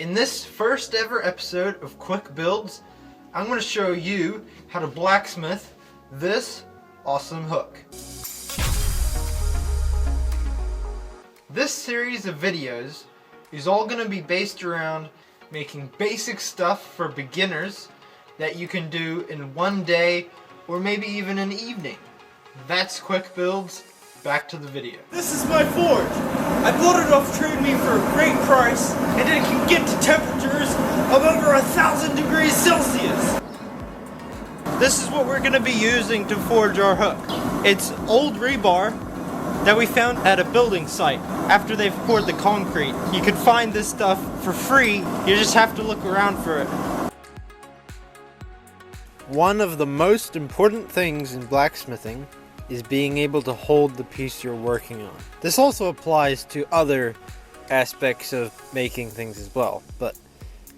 In this first ever episode of Quick Builds, I'm going to show you how to blacksmith this awesome hook. This series of videos is all going to be based around making basic stuff for beginners that you can do in one day or maybe even an evening. That's Quick Builds. Back to the video. This is my forge. I built it off trade meat for a great price, and it can get to temperatures of over 1,000 degrees Celsius. This is what we're going to be using to forge our hook. It's old rebar that we found at a building site after they've poured the concrete. You can find this stuff for free, you just have to look around for it. One of the most important things in blacksmithing is being able to hold the piece you're working on. This also applies to other aspects of making things as well, but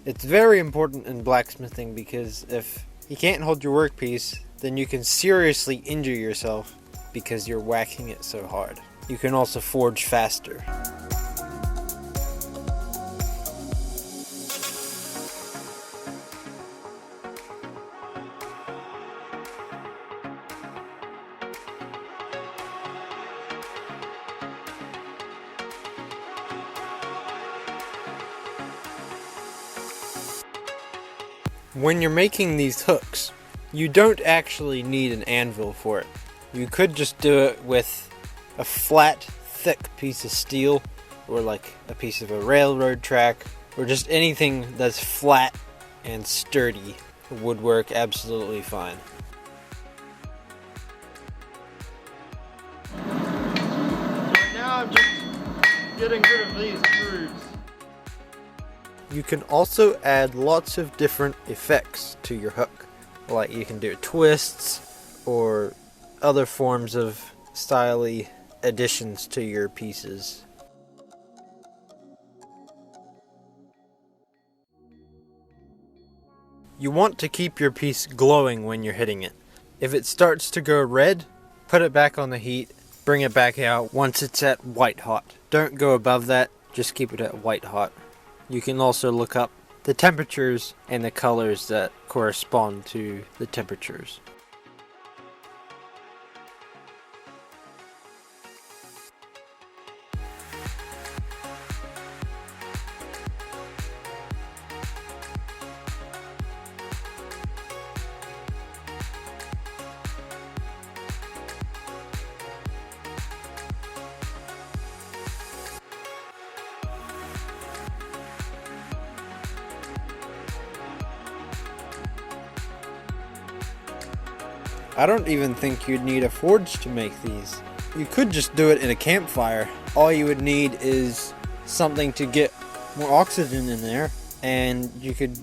it's very important in blacksmithing because if you can't hold your workpiece, then you can seriously injure yourself because you're whacking it so hard. You can also forge faster. When you're making these hooks, you don't actually need an anvil for it. You could just do it with a flat, thick piece of steel, or like a piece of a railroad track, or just anything that's flat and sturdy would work absolutely fine. Right now I'm just getting rid of these grooves. You can also add lots of different effects to your hook. Like you can do twists or other forms of styly additions to your pieces. You want to keep your piece glowing when you're hitting it. If it starts to go red, put it back on the heat, bring it back out once it's at white hot. Don't go above that, just keep it at white hot. You can also look up the temperatures and the colors that correspond to the temperatures. I don't even think you'd need a forge to make these. You could just do it in a campfire. All you would need is something to get more oxygen in there, and you could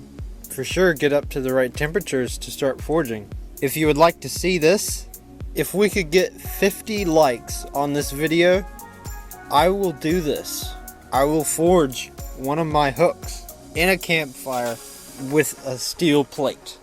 for sure get up to the right temperatures to start forging. If you would like to see this, if we could get 50 likes on this video, I will do this. I will forge one of my hooks in a campfire with a steel plate.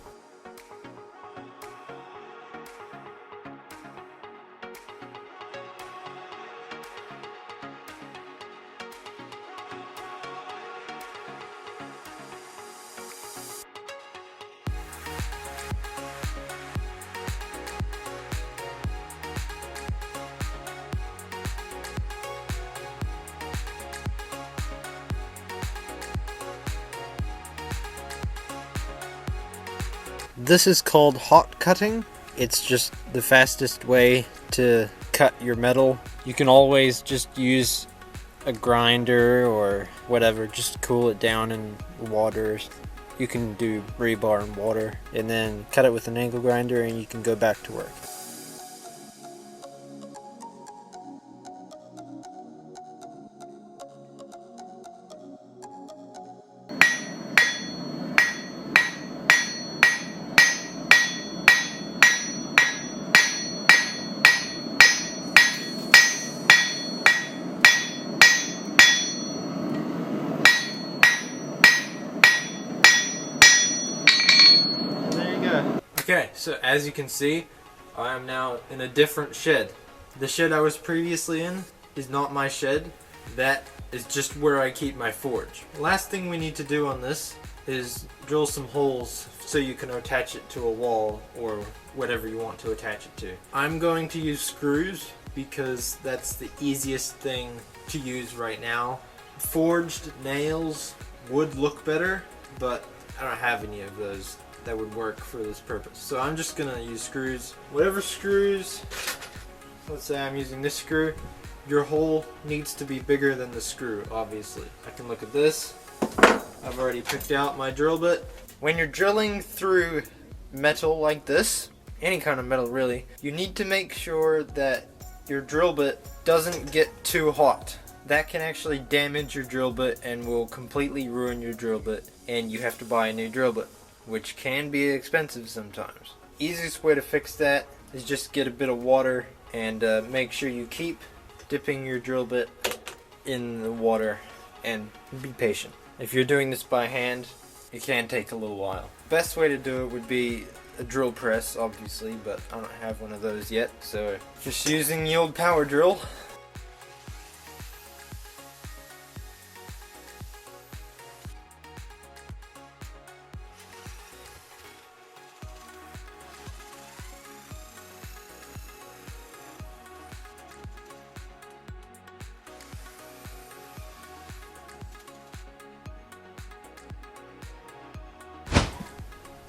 This is called hot cutting. It's just the fastest way to cut your metal. You can always just use a grinder or whatever, just cool it down in water. You can do rebar and water and then cut it with an angle grinder and you can go back to work. Okay, so as you can see, I am now in a different shed. The shed I was previously in is not my shed. That is just where I keep my forge. Last thing we need to do on this is drill some holes so you can attach it to a wall or whatever you want to attach it to. I'm going to use screws because that's the easiest thing to use right now. Forged nails would look better, but I don't have any of those that would work for this purpose. So I'm just gonna use screws. Whatever screws, let's say I'm using this screw, your hole needs to be bigger than the screw, obviously. I can look at this. I've already picked out my drill bit. When you're drilling through metal like this, any kind of metal really, you need to make sure that your drill bit doesn't get too hot. That can actually damage your drill bit and will completely ruin your drill bit, and you have to buy a new drill bit, which can be expensive sometimes. Easiest way to fix that is just get a bit of water and make sure you keep dipping your drill bit in the water and be patient. If you're doing this by hand, it can take a little while. Best way to do it would be a drill press, obviously, but I don't have one of those yet, so just using the old power drill.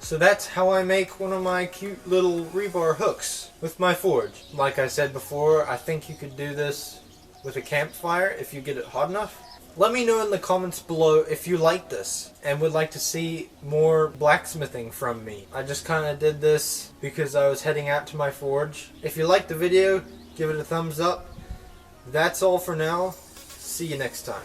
So that's how I make one of my cute little rebar hooks with my forge. Like I said before, I think you could do this with a campfire if you get it hot enough. Let me know in the comments below if you like this and would like to see more blacksmithing from me. I just kind of did this because I was heading out to my forge. If you liked the video, give it a thumbs up. That's all for now. See you next time.